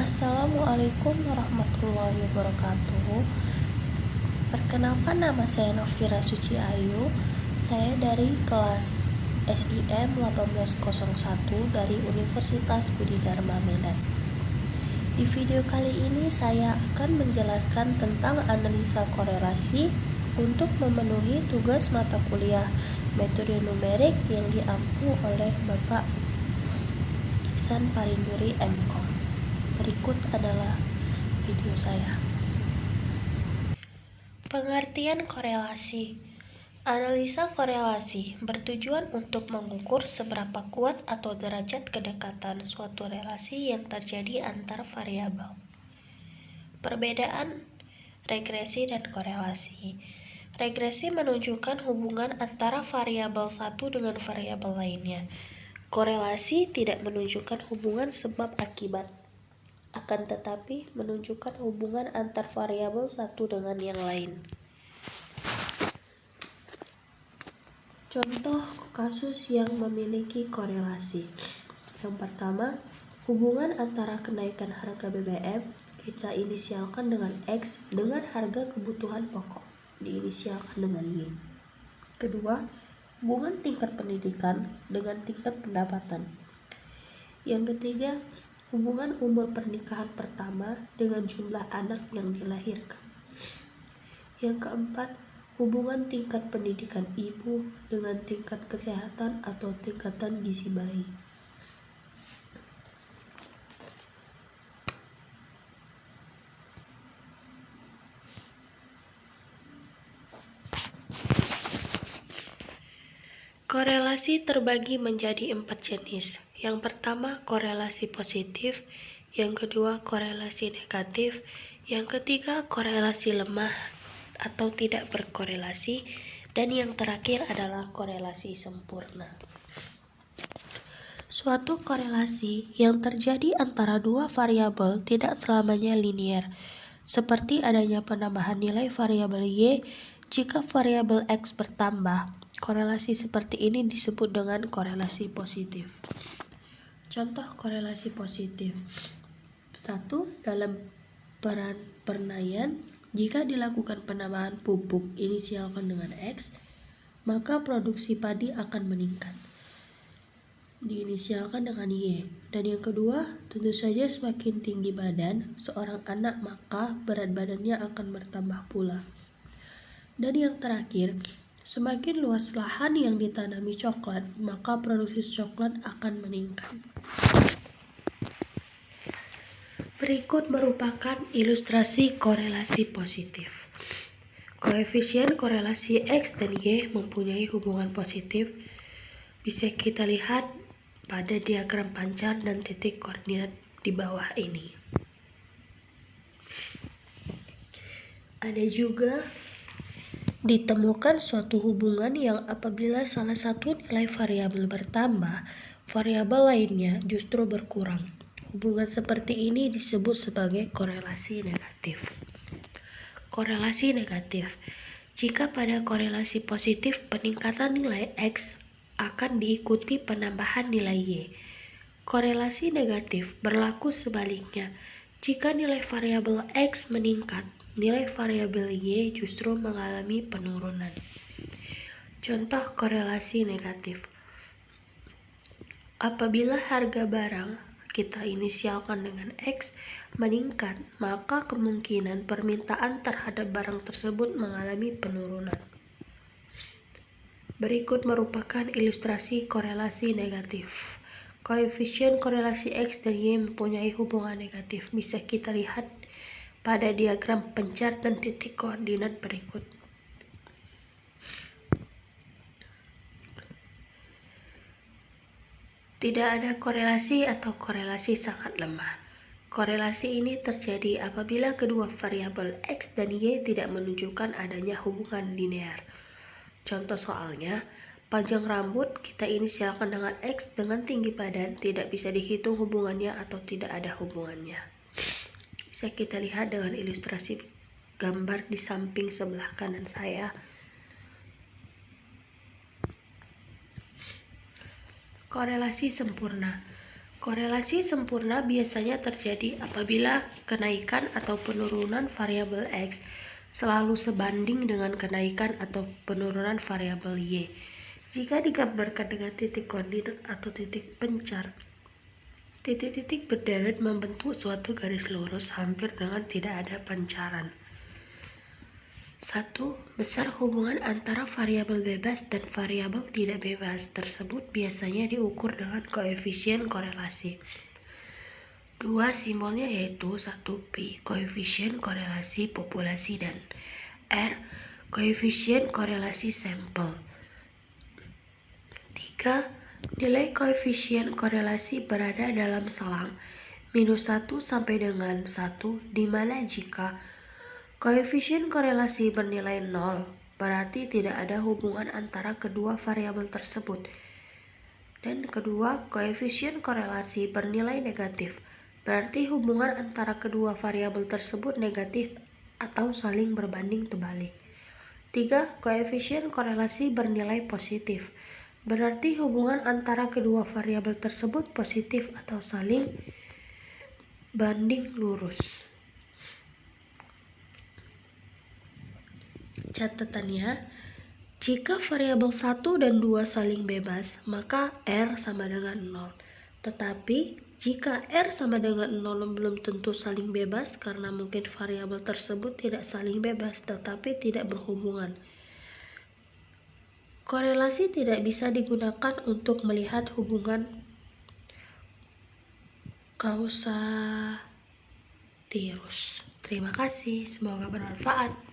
Assalamualaikum warahmatullahi wabarakatuh. Perkenalkan, nama saya Novira Suci Ayu. Saya dari kelas SIM 1801 dari Universitas Budi Dharma Medan. Di video kali ini saya akan menjelaskan tentang analisa korelasi untuk memenuhi tugas mata kuliah metode numerik yang diampu oleh Bapak Ihsan Parinduri MKom. Berikut adalah video saya. Pengertian korelasi. Analisa korelasi bertujuan untuk mengukur seberapa kuat atau derajat kedekatan suatu relasi yang terjadi antar variabel. Perbedaan regresi dan korelasi. Regresi menunjukkan hubungan antara variabel satu dengan variabel lainnya. Korelasi tidak menunjukkan hubungan sebab akibat, akan tetapi menunjukkan hubungan antar variabel satu dengan yang lain. Contoh kasus yang memiliki korelasi. Yang pertama, hubungan antara kenaikan harga BBM kita inisialkan dengan X dengan harga kebutuhan pokok diinisialkan dengan Y. Kedua, hubungan tingkat pendidikan dengan tingkat pendapatan. Yang ketiga, hubungan umur pernikahan pertama dengan jumlah anak yang dilahirkan. Yang keempat, hubungan tingkat pendidikan ibu dengan tingkat kesehatan atau tingkatan gizi bayi. Korelasi terbagi menjadi 4 jenis. Yang pertama, korelasi positif. Yang kedua, korelasi negatif. Yang ketiga, korelasi lemah atau tidak berkorelasi. Dan yang terakhir adalah korelasi sempurna. Suatu korelasi yang terjadi antara dua variabel tidak selamanya linier, seperti adanya penambahan nilai variabel Y jika variabel X bertambah. Korelasi seperti ini disebut dengan korelasi positif. Contoh korelasi positif. 1. Dalam pertanian, jika dilakukan penambahan pupuk inisialkan dengan X, maka produksi padi akan meningkat, diinisialkan dengan Y. Dan yang kedua, tentu saja semakin tinggi badan seorang anak, maka berat badannya akan bertambah pula. Dan yang terakhir, semakin luas lahan yang ditanami coklat, maka produksi coklat akan meningkat. Berikut merupakan ilustrasi korelasi positif. Koefisien korelasi X dan Y mempunyai hubungan positif. Bisa kita lihat pada diagram pancar dan titik koordinat di bawah ini. Ada juga ditemukan suatu hubungan yang apabila salah satu nilai variabel bertambah, variabel lainnya justru berkurang. Hubungan seperti ini disebut sebagai korelasi negatif. Korelasi negatif. Jika pada korelasi positif peningkatan nilai X akan diikuti penambahan nilai Y. Korelasi negatif berlaku sebaliknya. Jika nilai variabel X meningkat, nilai variabel Y justru mengalami penurunan. Contoh korelasi negatif. Apabila harga barang kita inisialkan dengan X meningkat, maka kemungkinan permintaan terhadap barang tersebut mengalami penurunan. Berikut merupakan ilustrasi korelasi negatif. Koefisien korelasi X dan Y mempunyai hubungan negatif. Bisa kita lihat pada diagram pencar dan titik koordinat berikut. Tidak ada korelasi atau korelasi sangat lemah. Korelasi ini terjadi apabila kedua variabel X dan Y tidak menunjukkan adanya hubungan linear. Contoh soalnya, panjang rambut kita inisialkan dengan X dengan tinggi badan tidak bisa dihitung hubungannya atau tidak ada hubungannya. Bisa kita lihat dengan ilustrasi gambar di samping sebelah kanan saya. Korelasi sempurna. Korelasi sempurna biasanya terjadi apabila kenaikan atau penurunan variabel X selalu sebanding dengan kenaikan atau penurunan variabel Y. Jika digambarkan dengan titik koordinat atau titik pencar, titik-titik berderet membentuk suatu garis lurus hampir dengan tidak ada pancaran. 1. Besar hubungan antara variabel bebas dan variabel tidak bebas tersebut biasanya diukur dengan koefisien korelasi. 2. Simbolnya yaitu 1 Pi, koefisien korelasi populasi, dan R, koefisien korelasi sampel. 3. Nilai koefisien korelasi berada dalam selang -1 sampai dengan 1, di mana jika koefisien korelasi bernilai 0, berarti tidak ada hubungan antara kedua variabel tersebut. Dan kedua, koefisien korelasi bernilai negatif, berarti hubungan antara kedua variabel tersebut negatif atau saling berbanding terbalik. 3. Koefisien korelasi bernilai positif, berarti hubungan antara kedua variabel tersebut positif atau saling banding lurus. Catatannya, jika variabel 1 dan 2 saling bebas, maka R sama dengan 0. Tetapi, jika R sama dengan 0 belum tentu saling bebas karena mungkin variabel tersebut tidak saling bebas tetapi tidak berhubungan. Korelasi tidak bisa digunakan untuk melihat hubungan kausatirus. Terima kasih, semoga bermanfaat.